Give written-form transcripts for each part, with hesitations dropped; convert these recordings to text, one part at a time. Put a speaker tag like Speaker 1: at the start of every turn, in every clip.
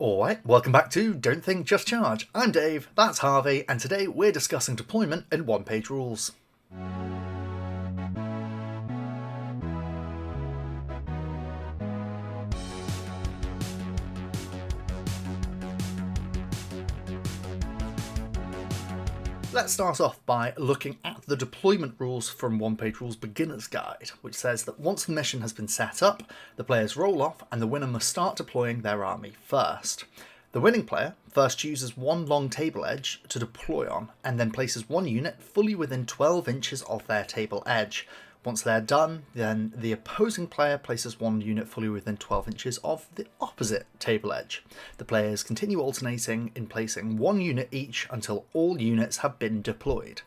Speaker 1: Alright, welcome back to Don't Think Just Charge. I'm Dave, that's Harvey, and today we're discussing deployment in one-page rules. Let's start off by looking at the deployment rules from One Page Rules Beginner's Guide, which says that once the mission has been set up, the players roll off and the winner must start deploying their army first. The winning player first chooses one long table edge to deploy on, and then places one unit fully within 12 inches of their table edge. Once they're done, then the opposing player places one unit fully within 12 inches of the opposite table edge. The players continue alternating in placing one unit each until all units have been deployed,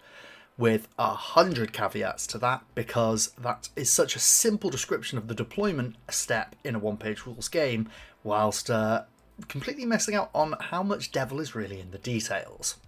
Speaker 1: with 100 caveats to that, because that is such a simple description of the deployment step in a one-page rules game, whilst completely missing out on how much devil is really in the details.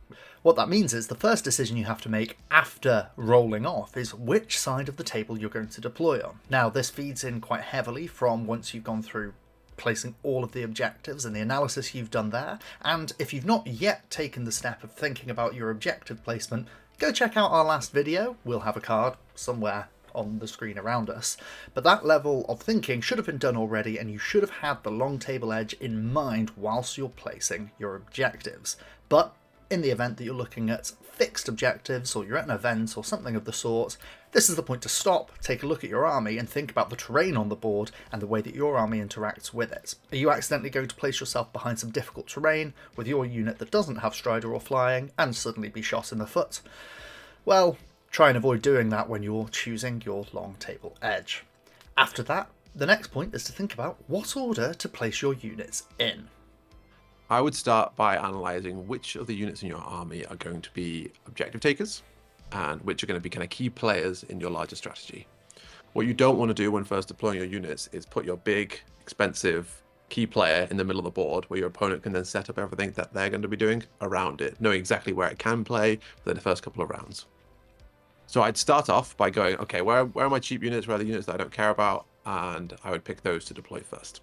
Speaker 1: What that means is the first decision you have to make after rolling off is which side of the table you're going to deploy on. Now, this feeds in quite heavily from once you've gone through placing all of the objectives and the analysis you've done there, and if you've not yet taken the step of thinking about your objective placement, go check out our last video. We'll have a card somewhere on the screen around us, but that level of thinking should have been done already, and you should have had the long table edge in mind whilst you're placing your objectives. But in the event that you're looking at fixed objectives, or you're at an event or something of the sort, this is the point to stop, take a look at your army and think about the terrain on the board and the way that your army interacts with it. Are you accidentally going to place yourself behind some difficult terrain with your unit that doesn't have strider or flying and suddenly be shot in the foot? Well, try and avoid doing that when you're choosing your long table edge. After that, the next point is to think about what order to place your units in.
Speaker 2: I would start by analysing which of the units in your army are going to be objective takers and which are going to be kind of key players in your larger strategy. What you don't want to do when first deploying your units is put your big, expensive key player in the middle of the board where your opponent can then set up everything that they're going to be doing around it, knowing exactly where it can play for the first couple of rounds. So I'd start off by going, okay, where are my cheap units, where are the units that I don't care about, and I would pick those to deploy first.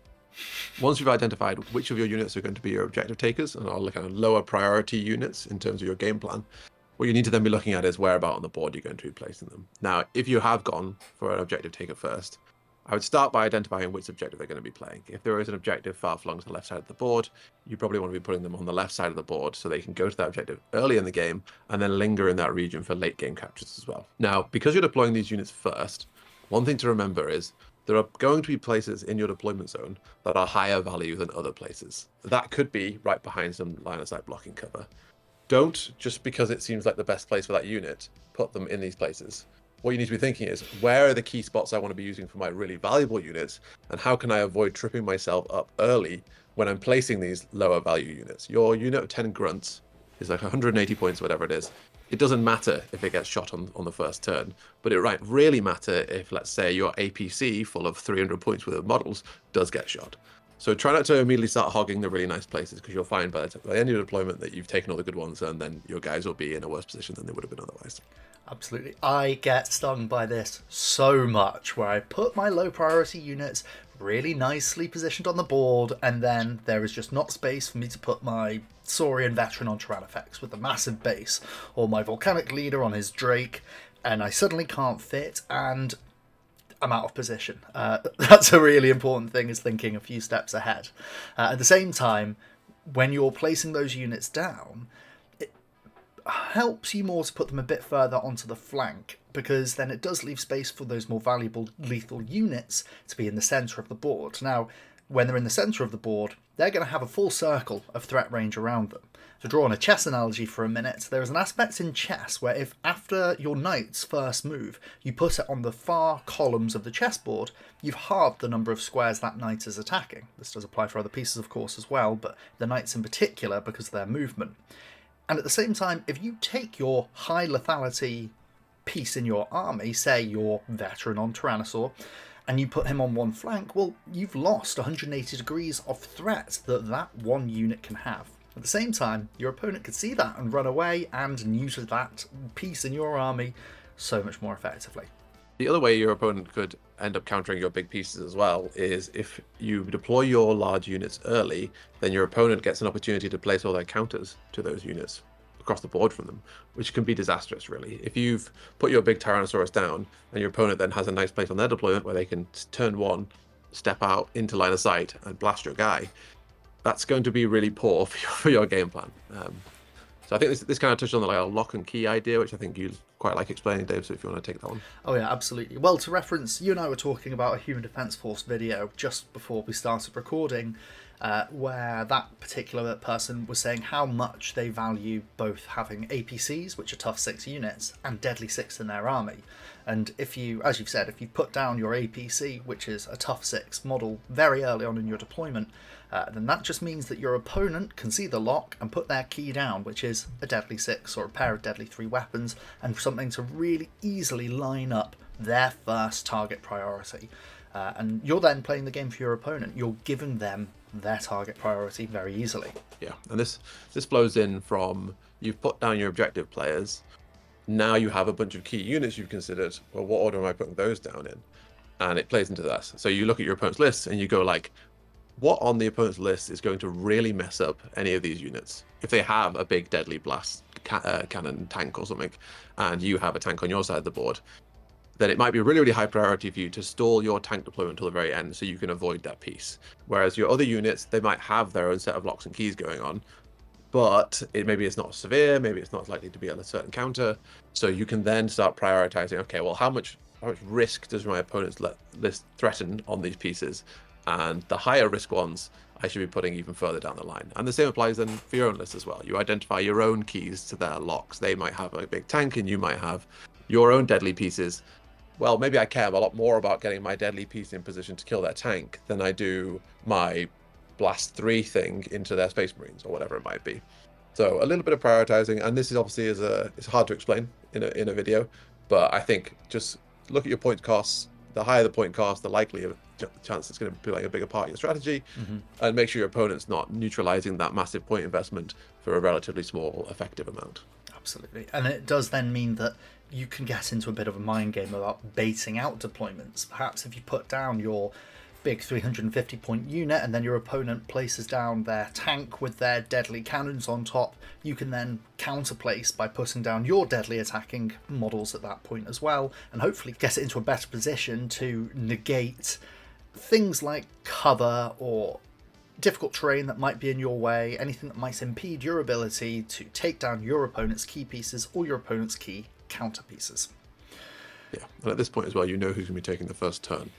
Speaker 2: Once you've identified which of your units are going to be your objective takers and are kind of lower priority units in terms of your game plan, what you need to then be looking at is where about on the board you're going to be placing them. Now, if you have gone for an objective taker first, I would start by identifying which objective they're going to be playing. If there is an objective far flung to the left side of the board, you probably want to be putting them on the left side of the board so they can go to that objective early in the game and then linger in that region for late game captures as well. Now, because you're deploying these units first, one thing to remember is there are going to be places in your deployment zone that are higher value than other places. That could be right behind some line of sight blocking cover. Don't, just because it seems like the best place for that unit, put them in these places. What you need to be thinking is, where are the key spots I want to be using for my really valuable units, and how can I avoid tripping myself up early when I'm placing these lower value units? Your unit of 10 grunts is like 180 points, whatever it is. It doesn't matter if it gets shot on the first turn, but it might really matter if, let's say, your APC full of 300 points worth of models does get shot. So try not to immediately start hogging the really nice places, because you'll find by the end of your deployment that you've taken all the good ones, and then your guys will be in a worse position than they would have been otherwise.
Speaker 1: Absolutely. I get stung by this so much, where I put my low priority units really nicely positioned on the board, and then there is just not space for me to put my Saurian veteran on Tyrannofex with a massive base, or my volcanic leader on his Drake, and I suddenly can't fit, and I'm out of position. That's a really important thing, is thinking a few steps ahead. At the same time, when you're placing those units down, it helps you more to put them a bit further onto the flank, because then it does leave space for those more valuable lethal units to be in the centre of the board. Now, when they're in the centre of the board, they're going to have a full circle of threat range around them. To draw on a chess analogy for a minute, there is an aspect in chess where if after your knight's first move you put it on the far columns of the chessboard, you've halved the number of squares that knight is attacking. This does apply for other pieces, of course, as well, but the knights in particular because of their movement. And at the same time, if you take your high lethality piece in your army, say your veteran on Tyrannosaur, and you put him on one flank, well, you've lost 180 degrees of threat that one unit can have. At the same time, your opponent could see that and run away and neuter that piece in your army so much more effectively.
Speaker 2: The other way your opponent could end up countering your big pieces as well is if you deploy your large units early, then your opponent gets an opportunity to place all their counters to those units across the board from them, which can be disastrous, really. If you've put your big Tyrannosaurus down and your opponent then has a nice place on their deployment where they can turn one, step out into line of sight and blast your guy, that's going to be really poor for your game plan. So I think this kind of touched on the like a lock and key idea, which I think you quite like explaining, Dave. So if you want to take that one.
Speaker 1: Oh yeah, absolutely. Well, to reference, you and I were talking about a Human Defence Force video just before we started recording, where that particular person was saying how much they value both having APCs, which are tough 6 units, and deadly 6 in their army. And if you, as you've said, if you put down your APC, which is a tough 6 model, very early on in your deployment, then that just means that your opponent can see the lock and put their key down, which is a deadly 6 or a pair of deadly 3 weapons, and something to really easily line up their first target priority. And you're then playing the game for your opponent. You're giving them their target priority very easily.
Speaker 2: Yeah, and this flows in from you've put down your objective players. Now you have a bunch of key units you've considered. Well, what order am I putting those down in? And it plays into that. So you look at your opponent's list and you go like, what on the opponent's list is going to really mess up any of these units? If they have a big deadly blast cannon tank or something, and you have a tank on your side of the board, then it might be a really, really high priority for you to stall your tank deployment till the very end so you can avoid that piece. Whereas your other units, they might have their own set of locks and keys going on, but maybe it's not severe, maybe it's not likely to be on a certain counter. So you can then start prioritizing, okay, well, how much risk does my opponent's list threaten on these pieces? And the higher risk ones, I should be putting even further down the line. And the same applies then for your own list as well. You identify your own keys to their locks. They might have a big tank and you might have your own deadly pieces. Well, maybe I care a lot more about getting my deadly piece in position to kill their tank than I do my blast 3 thing into their Space Marines or whatever it might be. So a little bit of prioritizing, and this is obviously it's hard to explain in a video, but I think just look at your point costs. The higher the point cost, the likelier chance it's going to be like a bigger part of your strategy, and make sure your opponent's not neutralizing that massive point investment for a relatively small effective amount.
Speaker 1: Absolutely. And it does then mean that you can get into a bit of a mind game about baiting out deployments. Perhaps if you put down your big 350 point unit and then your opponent places down their tank with their deadly cannons on top, you can then counterplace by putting down your deadly attacking models at that point as well, and hopefully get it into a better position to negate things like cover or difficult terrain that might be in your way, anything that might impede your ability to take down your opponent's key pieces or your opponent's key counter pieces.
Speaker 2: Yeah, and at this point as well, you know who's going to be taking the first turn.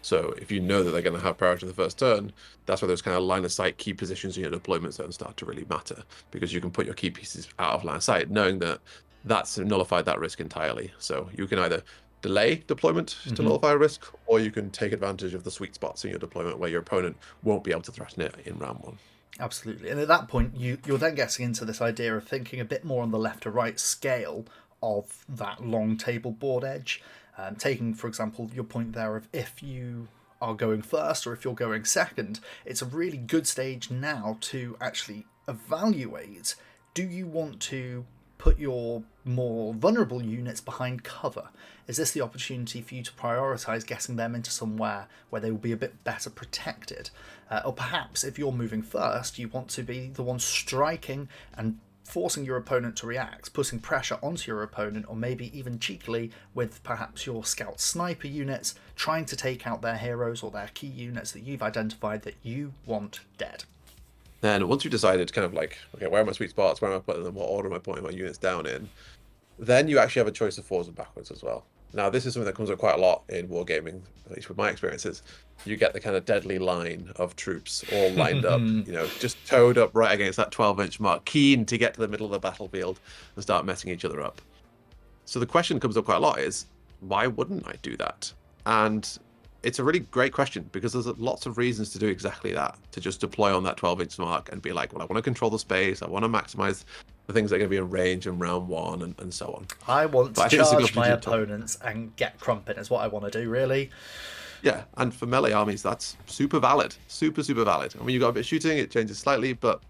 Speaker 2: So if you know that they're going to have priority the first turn, that's where those kind of line of sight key positions in your deployment zone start to really matter, because you can put your key pieces out of line of sight, knowing that that's nullified that risk entirely. So you can either delay deployment to nullify a risk, or you can take advantage of the sweet spots in your deployment where your opponent won't be able to threaten it in round 1.
Speaker 1: Absolutely. And at that point, you're then getting into this idea of thinking a bit more on the left to right scale of that long table board edge. Taking, for example, your point there of if you are going first or if you're going second, it's a really good stage now to actually evaluate, do you want to put your more vulnerable units behind cover? Is this the opportunity for you to prioritise getting them into somewhere where they will be a bit better protected? Or perhaps if you're moving first, you want to be the one striking and forcing your opponent to react, putting pressure onto your opponent, or maybe even cheekily with perhaps your scout sniper units, trying to take out their heroes or their key units that you've identified that you want dead.
Speaker 2: Then once you've decided kind of like, okay, where are my sweet spots, where am I putting them, what order am I putting my units down in, then you actually have a choice of forwards and backwards as well. Now, this is something that comes up quite a lot in wargaming, at least with my experiences. You get the kind of deadly line of troops all lined up, just towed up right against that 12-inch mark, keen to get to the middle of the battlefield and start messing each other up. So the question comes up quite a lot is, why wouldn't I do that? And it's a really great question, because there's lots of reasons to do exactly that, to just deploy on that 12-inch mark and be like, well, I want to control the space, I want to maximize the things that are going to be in range in round 1 and so on.
Speaker 1: I want to charge my opponents and get crumping is what I want to do, really.
Speaker 2: Yeah, and for melee armies, that's super valid. Super, super valid. And when you've got a bit of shooting, it changes slightly, but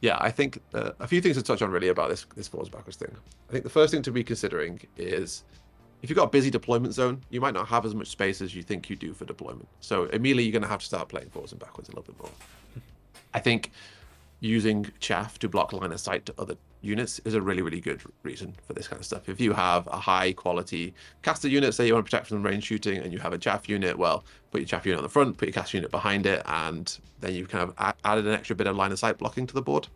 Speaker 2: yeah, I think a few things to touch on really about this forwards backwards thing. I think the first thing to be considering is if you've got a busy deployment zone, you might not have as much space as you think you do for deployment. So immediately you're going to have to start playing forwards and backwards a little bit more. I think using chaff to block line of sight to other units is a really, really good reason for this kind of stuff. If you have a high quality caster unit, say you want to protect from range shooting, and you have a chaff unit, well, put your chaff unit on the front, put your caster unit behind it, and then you've kind of added an extra bit of line of sight blocking to the board.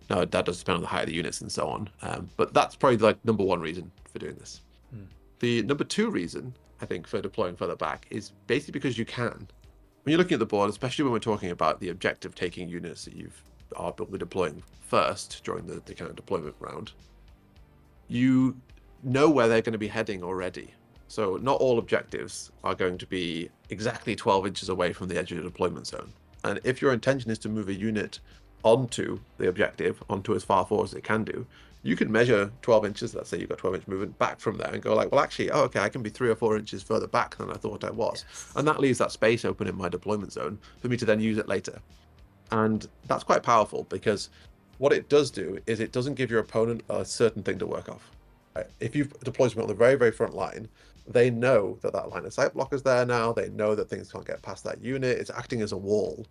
Speaker 2: Now, that does depend on the height of the units and so on. But that's probably like number one reason for doing this. The number two reason, I think, for deploying further back is basically because you can. When you're looking at the board, especially when we're talking about the objective taking units that you've are deploying first during the kind of deployment round, you know where they're going to be heading already. So not all objectives are going to be exactly 12 inches away from the edge of the deployment zone. And if your intention is to move a unit onto the objective, onto as far forward as it can do, you can measure 12 inches, let's say you've got 12-inch movement, back from there and go like, well, actually, oh, okay, I can be 3 or 4 inches further back than I thought I was.
Speaker 1: Yes.
Speaker 2: And that leaves that space open in my deployment zone for me to then use it later. And that's quite powerful, because what it does do is it doesn't give your opponent a certain thing to work off. Right? If you've deployed something on the very, very front line, they know that that line of sight block is there now. They know that things can't get past that unit. It's acting as a wall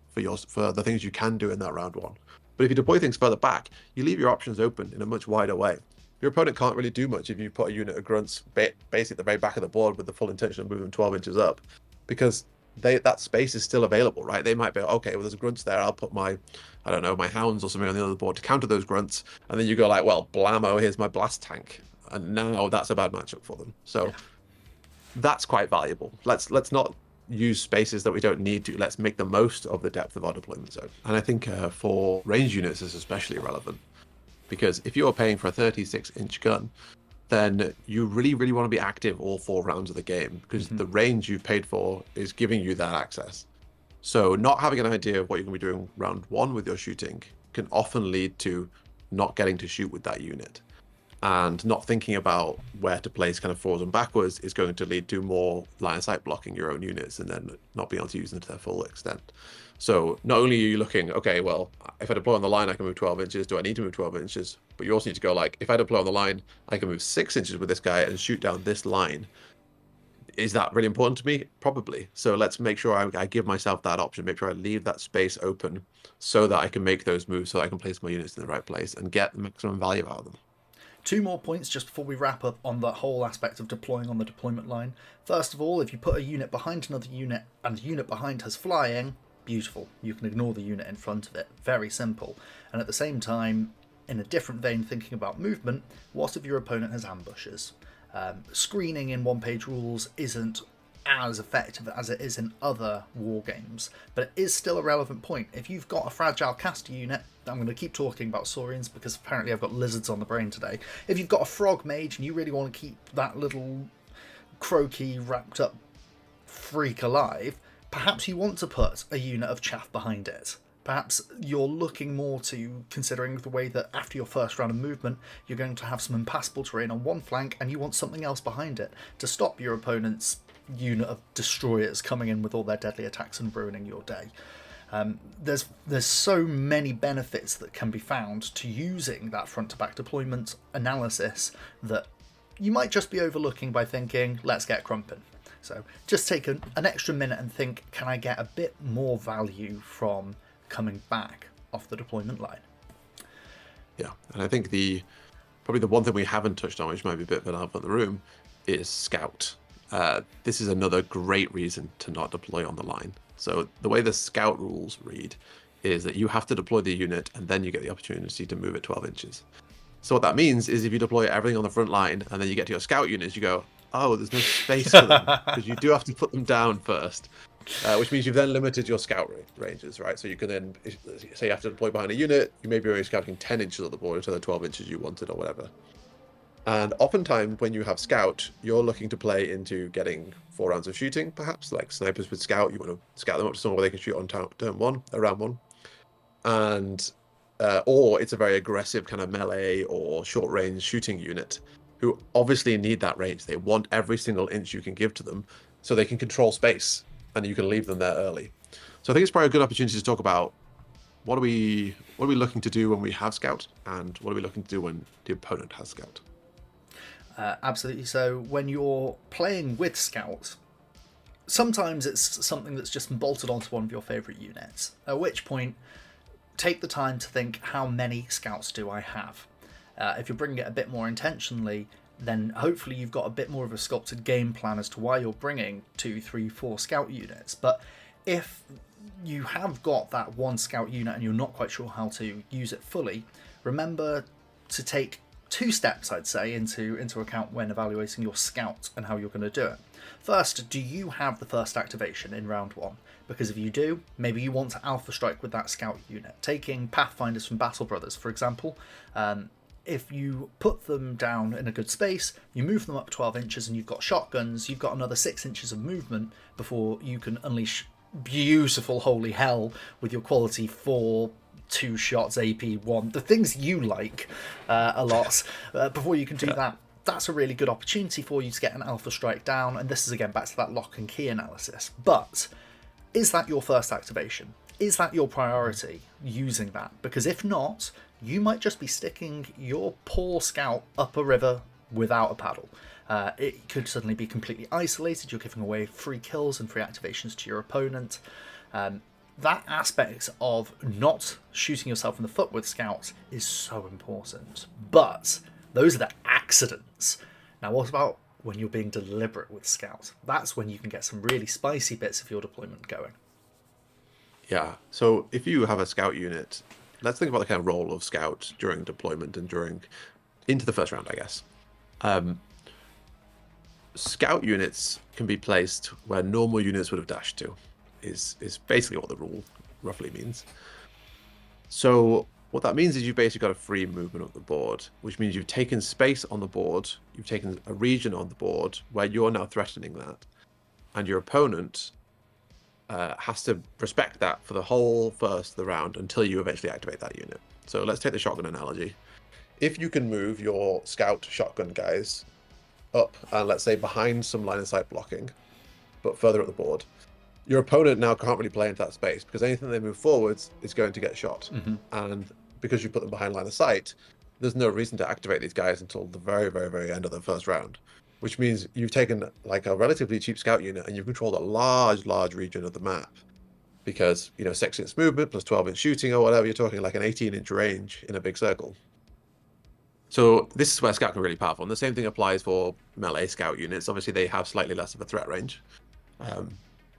Speaker 2: for the things you can do in that round one. But if you deploy things further back, you leave your options open in a much wider way. Your opponent can't really do much if you put a unit of grunts basically at the very back of the board with the full intention of moving them 12 inches up, because that space is still available, right? They might be, okay, well, there's grunts there. I'll put my hounds or something on the other board to counter those grunts. And then you go like, well, blammo, here's my blast tank. And now that's a bad matchup for them. So that's quite valuable. Let's not use spaces that we don't need to. Let's make the most of the depth of our deployment zone. And I think for range units, is especially relevant, because if you're paying for a 36-inch gun, then you really, really want to be active all 4 rounds of the game, because the range you've paid for is giving you that access. So not having an idea of what you're going to be doing round 1 with your shooting can often lead to not getting to shoot with that unit. And not thinking about where to place kind of forwards and backwards is going to lead to more line of sight blocking your own units and then not being able to use them to their full extent. So not only are you looking, okay, well, if I deploy on the line, I can move 12 inches. Do I need to move 12 inches? But you also need to go like, if I deploy on the line, I can move 6 inches with this guy and shoot down this line. Is that really important to me? Probably. So let's make sure I give myself that option, make sure I leave that space open so that I can make those moves, so that I can place my units in the right place and get the maximum value out of them.
Speaker 1: 2 more points just before we wrap up on the whole aspect of deploying on the deployment line. First of all, if you put a unit behind another unit and the unit behind has flying, beautiful. You can ignore the unit in front of it. Very simple. And at the same time, in a different vein, thinking about movement, what if your opponent has ambushes? Screening in one-page rules isn't as effective as it is in other war games, but it is still a relevant point. If you've got a fragile caster unit, I'm going to keep talking about saurians because apparently I've got lizards on the brain today. If you've got a frog mage and you really want to keep that little croaky wrapped up freak alive, perhaps you want to put a unit of chaff behind it. Perhaps you're looking more to considering the way that after your first round of movement, you're going to have some impassable terrain on one flank and you want something else behind it to stop your opponent's unit of destroyers coming in with all their deadly attacks and ruining your day. There's so many benefits that can be found to using that front-to-back deployment analysis that you might just be overlooking by thinking, let's get crumping. So just take an extra minute and think, can I get a bit more value from coming back off the deployment line?
Speaker 2: Yeah, and I think probably the one thing we haven't touched on, which might be a bit of an elephant in the room, is Scout. This is another great reason to not deploy on the line. So the way the Scout rules read is that you have to deploy the unit and then you get the opportunity to move it 12 inches. So what that means is if you deploy everything on the front line and then you get to your Scout units, you go, oh, there's no space for them, because you do have to put them down first, which means you've then limited your Scout ranges, right? So you can then, say you have to deploy behind a unit, you may be only scouting 10 inches of the board instead of the 12 inches you wanted or whatever. And oftentimes when you have Scout, you're looking to play into getting 4 rounds of shooting, perhaps, like snipers with Scout. You want to scout them up to somewhere where they can shoot on round one. And, or it's a very aggressive kind of melee or short range shooting unit who obviously need that range. They want every single inch you can give to them so they can control space and you can leave them there early. So I think it's probably a good opportunity to talk about what are we looking to do when we have Scout and what are we looking to do when the opponent has Scout.
Speaker 1: Absolutely. So when you're playing with Scout, sometimes it's something that's just bolted onto one of your favourite units, at which point take the time to think, how many Scouts do I have? If you're bringing it a bit more intentionally, then hopefully you've got a bit more of a sculpted game plan as to why you're bringing 2, 3, 4 Scout units. But if you have got that one Scout unit and you're not quite sure how to use it fully, remember to take 2 steps, I'd say, into account when evaluating your Scout and how you're going to do it. First, do you have the first activation in round 1? Because if you do, maybe you want to Alpha Strike with that Scout unit. Taking Pathfinders from Battle Brothers, for example, if you put them down in a good space, you move them up 12 inches and you've got shotguns, you've got another 6 inches of movement before you can unleash beautiful holy hell with your quality 4, 2 shots, AP 1, the things you like a lot. Before you can do that, that's a really good opportunity for you to get an Alpha Strike down, and this is again back to that lock and key analysis. But is that your first activation? Is that your priority, using that? Because if not, you might just be sticking your poor Scout up a river without a paddle. It could suddenly be completely isolated, you're giving away free kills and free activations to your opponent. That aspect of not shooting yourself in the foot with Scouts is so important. But those are the accidents. Now what about when you're being deliberate with Scout? That's when you can get some really spicy bits of your deployment going.
Speaker 2: Yeah, so if you have a Scout unit, let's think about the kind of role of Scout during deployment and into the first round, I guess. Scout units can be placed where normal units would have dashed to, is basically what the rule roughly means. So what that means is you've basically got a free movement of the board, which means you've taken space on the board, you've taken a region on the board where you're now threatening that, and your opponent has to respect that for the whole first of the round until you eventually activate that unit. So let's take the shotgun analogy. If you can move your Scout shotgun guys up and let's say behind some line of sight blocking, but further up the board, your opponent now can't really play into that space because anything they move forwards is going to get shot. And because you put them behind line of sight, there's no reason to activate these guys until the very, very, very end of the first round, which means you've taken like a relatively cheap Scout unit and you've controlled a large region of the map because, 6-inch movement plus 12-inch shooting or whatever, you're talking like an 18-inch range in a big circle. So this is where Scout can be really powerful. And the same thing applies for melee Scout units. Obviously, they have slightly less of a threat range.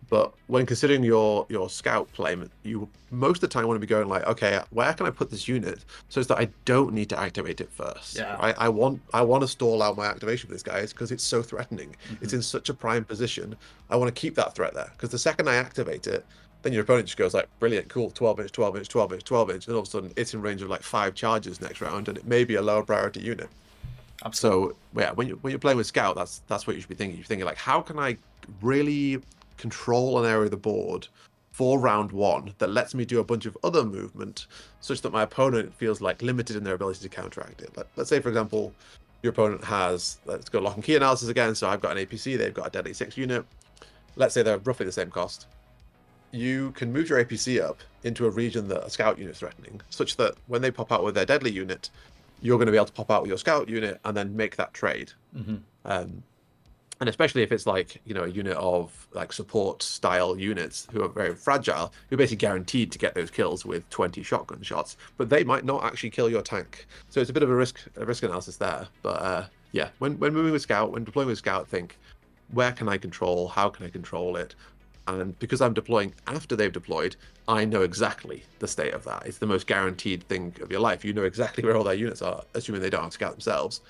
Speaker 2: But when considering your Scout play, you most of the time want to be going like, okay, where can I put this unit so that I don't need to activate it first?
Speaker 1: Yeah.
Speaker 2: Right? I want to stall out my activation for this guy because it's so threatening. It's in such a prime position. I want to keep that threat there because the second I activate it, then your opponent just goes like, brilliant, cool, 12-inch, 12-inch, 12-inch, 12-inch, and all of a sudden it's in range of like 5 charges next round, and it may be a lower priority unit.
Speaker 1: Absolutely.
Speaker 2: So yeah, when you're playing with Scout, that's what you should be thinking. You're thinking like, how can I really control an area of the board for round 1 that lets me do a bunch of other movement such that my opponent feels like limited in their ability to counteract it. Let's say, for example, your opponent has, let's go lock and key analysis again. So I've got an APC, they've got a deadly 6 unit. Let's say they're roughly the same cost. You can move your APC up into a region that a Scout unit is threatening, such that when they pop out with their deadly unit, you're going to be able to pop out with your Scout unit and then make that trade. And especially if it's like, a unit of like support style units who are very fragile, you're basically guaranteed to get those kills with 20 shotgun shots, but they might not actually kill your tank. So it's a bit of a risk analysis there. But yeah, when moving with Scout, when deploying with Scout, think, where can I control? How can I control it? And because I'm deploying after they've deployed, I know exactly the state of that. It's the most guaranteed thing of your life. You know exactly where all their units are, assuming they don't have Scout themselves.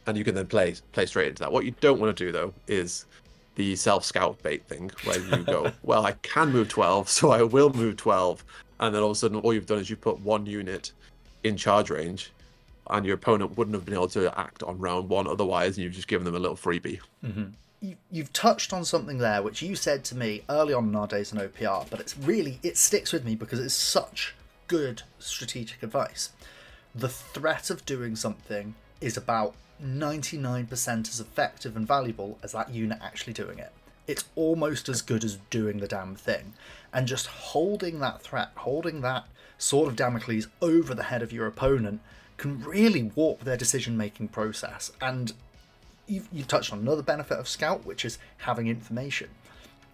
Speaker 2: And you can then play straight into that. What you don't want to do, though, is the self-Scout bait thing, where you go, well, I can move 12, so I will move 12. And then all of a sudden, all you've done is you put one unit in charge range, and your opponent wouldn't have been able to act on round 1 otherwise, and you've just given them a little freebie.
Speaker 1: You've touched on something there which you said to me early on in our days in OPR, but it sticks with me because it's such good strategic advice. The threat of doing something is about 99% as effective and valuable as that unit actually doing it. It's almost as good as doing the damn thing. And just holding that threat, holding that sword of Damocles over the head of your opponent can really warp their decision-making process. And You've touched on another benefit of Scout, which is having information.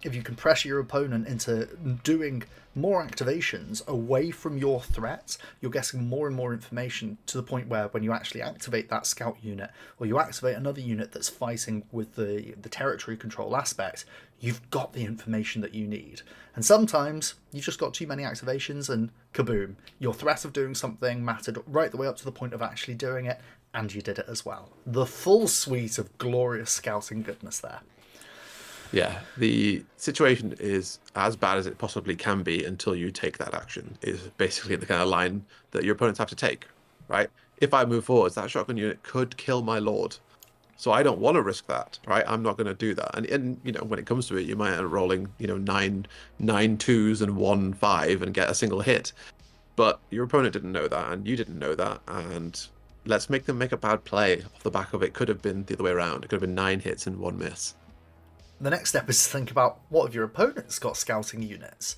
Speaker 1: If you can pressure your opponent into doing more activations away from your threat, you're getting more and more information to the point where when you actually activate that scout unit, or you activate another unit that's fighting with the territory control aspect, you've got the information that you need. And sometimes you've just got too many activations and kaboom, your threat of doing something mattered right the way up to the point of actually doing it, and you did it as well. The full suite of glorious scouting goodness there.
Speaker 2: Yeah, the situation is as bad as it possibly can be until you take that action, is basically the kind of line that your opponents have to take, right? If I move forwards, that shotgun unit could kill my lord. So I don't want to risk that, right? I'm not going to do that. And you know, when it comes to it, you might end up rolling, you know, nine twos and 1 5 and get a single hit. But your opponent didn't know that, and you didn't know that, and let's make them make a bad play off the back of it. Could have been the other way around. It could have been 9 hits and 1 miss.
Speaker 1: The next step is to think about what if your opponent's got scouting units.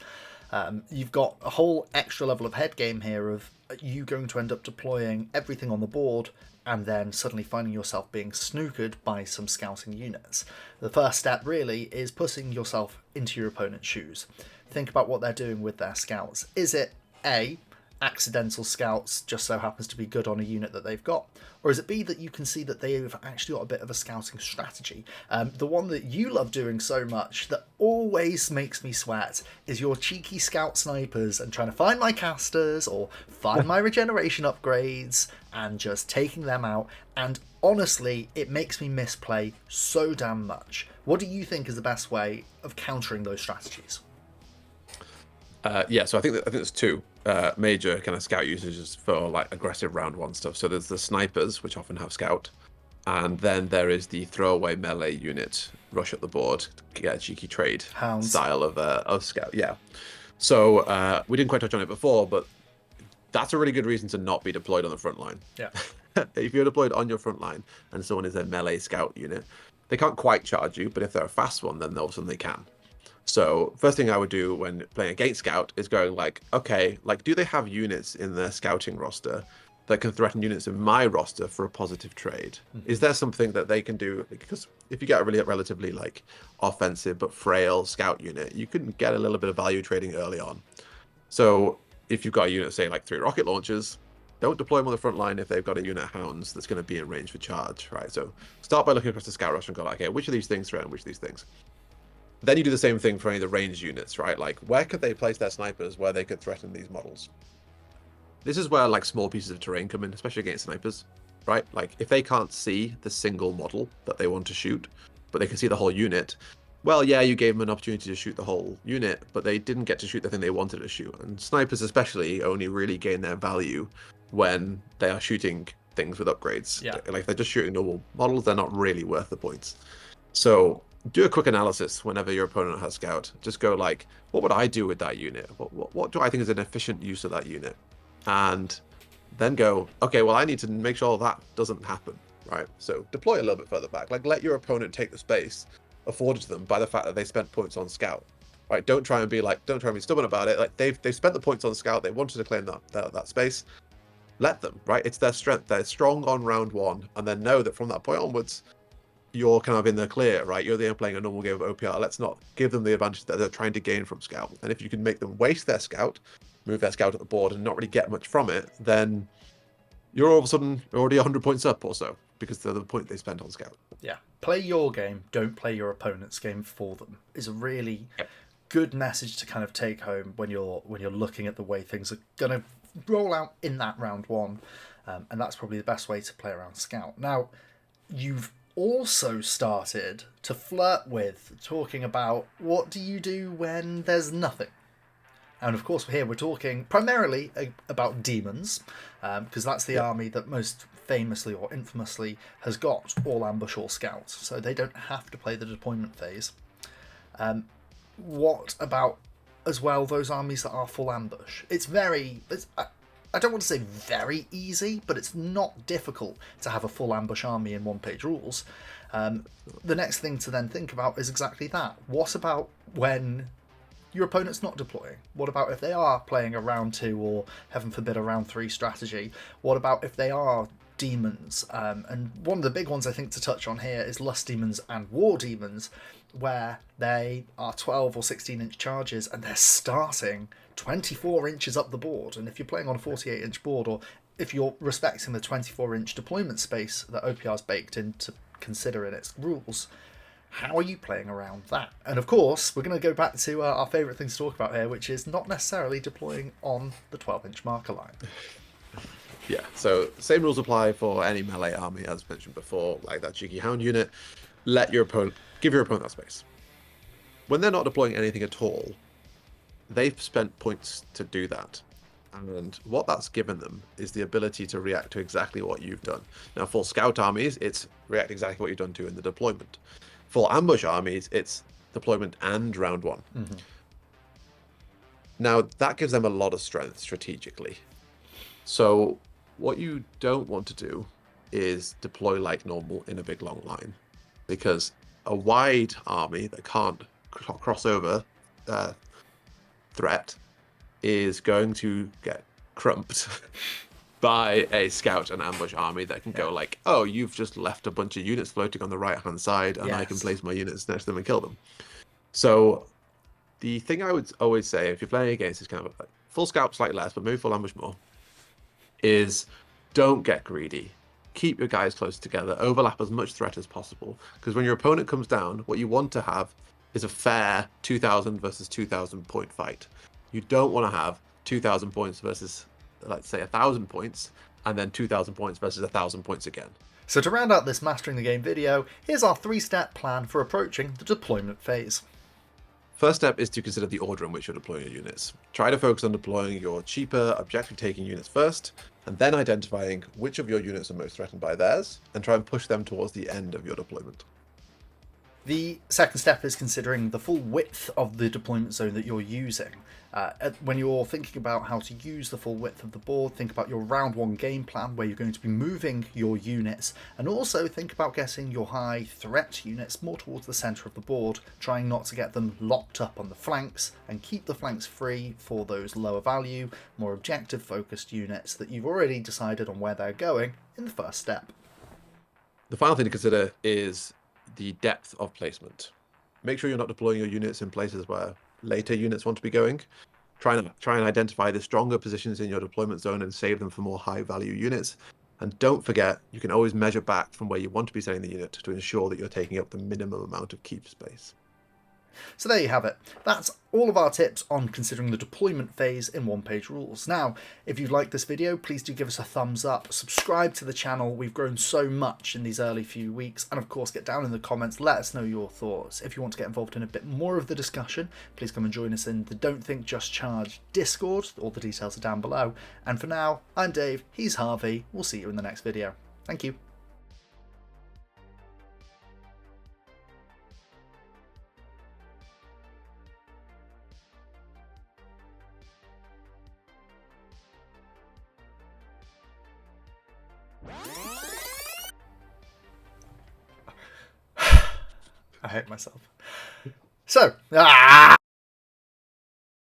Speaker 1: You've got a whole extra level of head game here of you going to end up deploying everything on the board and then suddenly finding yourself being snookered by some scouting units. The first step really is putting yourself into your opponent's shoes. Think about what they're doing with their scouts. Is it A, accidental scouts just so happens to be good on a unit that they've got? Or is it B, that you can see that they've actually got a bit of a scouting strategy? The one that you love doing so much that always makes me sweat is your cheeky scout snipers and trying to find my casters or find my regeneration upgrades and just taking them out. And honestly, it makes me misplay so damn much. What do you think is the best way of countering those strategies?
Speaker 2: Yeah, so I think there's two major kind of scout usages for like aggressive round one stuff. So there's the snipers, which often have scout, and then there is the throwaway melee unit, rush up the board, get a cheeky trade
Speaker 1: Hounds.
Speaker 2: style of scout. Yeah. So we didn't quite touch on it before, but that's a really good reason to not be deployed on the front line.
Speaker 1: Yeah.
Speaker 2: If you're deployed on your front line and someone is a melee scout unit, they can't quite charge you, but if they're a fast one, then all of a sudden they can. So first thing I would do when playing against Scout is going like, okay, like do they have units in their scouting roster that can threaten units in my roster for a positive trade? Is there something that they can do? Because if you get a really relatively like offensive but frail scout unit, you can get a little bit of value trading early on. So if you've got a unit, say like 3 rocket launchers, don't deploy them on the front line if they've got a unit of hounds that's going to be in range for charge, right? So start by looking across the scout roster and go like, okay, which of these things threaten which of these things? Then you do the same thing for any of the ranged units, right? Like, where could they place their snipers where they could threaten these models? This is where, like, small pieces of terrain come in, especially against snipers, right? Like, if they can't see the single model that they want to shoot, but they can see the whole unit, well, yeah, you gave them an opportunity to shoot the whole unit, but they didn't get to shoot the thing they wanted to shoot. And snipers especially only really gain their value when they are shooting things with upgrades.
Speaker 1: Yeah.
Speaker 2: Like, if they're just shooting normal models, they're not really worth the points. So do a quick analysis whenever your opponent has scout. Just go like, what would I do with that unit? What do I think is an efficient use of that unit? And then go, okay, well, I need to make sure that doesn't happen, right? So deploy a little bit further back. Like, let your opponent take the space afforded to them by the fact that they spent points on scout, right? Don't try and be stubborn about it. Like, they've spent the points on scout. They wanted to claim that space. Let them, right? It's their strength. They're strong on round one, and then know that from that point onwards, you're kind of in the clear, right? You're there playing a normal game of OPR. Let's not give them the advantage that they're trying to gain from scout. And if you can make them waste their scout, move their scout at the board and not really get much from it, then you're all of a sudden already 100 points up or so because of the point they spent on scout.
Speaker 1: Yeah. Play your game, don't play your opponent's game for them is a really good message to kind of take home when you're looking at the way things are going to roll out in that round one. And that's probably the best way to play around scout. Now, you've also started to flirt with talking about what do you do when there's nothing. And of course here we're talking primarily about demons, because that's the army that most famously or infamously has got all ambush, all scouts, so they don't have to play the deployment phase. What about as well those armies that are full ambush? I don't want to say very easy, but it's not difficult to have a full ambush army in one-page rules. The next thing to then think about is exactly that. What about when your opponent's not deploying? What about if they are playing a round 2 or, heaven forbid, a round 3 strategy? What about if they are demons. And one of the big ones I think to touch on here is Lust Demons and War Demons, where they are 12 or 16-inch charges and they're starting 24 inches up the board. And if you're playing on a 48-inch board, or if you're respecting the 24-inch deployment space that OPR's baked in to consider in its rules, how are you playing around that? And of course, we're going to go back to our favourite thing to talk about here, which is not necessarily deploying on the 12-inch marker line.
Speaker 2: Yeah, so same rules apply for any melee army as mentioned before, like that cheeky hound unit. Give your opponent that space. When they're not deploying anything at all, they've spent points to do that. And what that's given them is the ability to react to exactly what you've done. Now, for scout armies, it's react exactly what you've done to in the deployment. For ambush armies, it's deployment and round one.
Speaker 1: Mm-hmm.
Speaker 2: Now, that gives them a lot of strength strategically. So what you don't want to do is deploy like normal in a big long line, because a wide army that can't cross over threat is going to get crumped by a scout and ambush army that can go like, oh, you've just left a bunch of units floating on the right hand side and I can place my units next to them and kill them. So the thing I would always say if you're playing against this kind of like, full scout slightly less, but maybe full ambush more, is don't get greedy. Keep your guys close together, overlap as much threat as possible, because when your opponent comes down, what you want to have is a fair 2,000 versus 2,000 point fight. You don't want to have 2,000 points versus, let's say, 1,000 points, and then 2,000 points versus 1,000 points again.
Speaker 1: So to round out this Mastering the Game video, here's our 3-step plan for approaching the deployment phase.
Speaker 2: First step is to consider the order in which you're deploying your units. Try to focus on deploying your cheaper, objective-taking units first, and then identifying which of your units are most threatened by theirs, and try and push them towards the end of your deployment.
Speaker 1: The second step is considering the full width of the deployment zone that you're using. When you're thinking about how to use the full width of the board, think about your round one game plan where you're going to be moving your units, and also think about getting your high threat units more towards the centre of the board, trying not to get them locked up on the flanks, and keep the flanks free for those lower value, more objective focused units that you've already decided on where they're going in the first step.
Speaker 2: The final thing to consider is the depth of placement. Make sure you're not deploying your units in places where later units want to be going. Try and identify the stronger positions in your deployment zone and save them for more high value units. And don't forget, you can always measure back from where you want to be setting the unit to ensure that you're taking up the minimum amount of keep space.
Speaker 1: So there you have it. That's all of our tips on considering the deployment phase in one-page rules. Now, if you liked this video, please do give us a thumbs up, subscribe to the channel. We've grown so much in these early few weeks, and of course get down in the comments, let us know your thoughts. If you want to get involved in a bit more of the discussion, please come and join us in the Don't Think Just Charge Discord. All the details are down below. And for now, I'm Dave, he's Harvey. We'll see you in the next video. Thank you. I hate myself. So,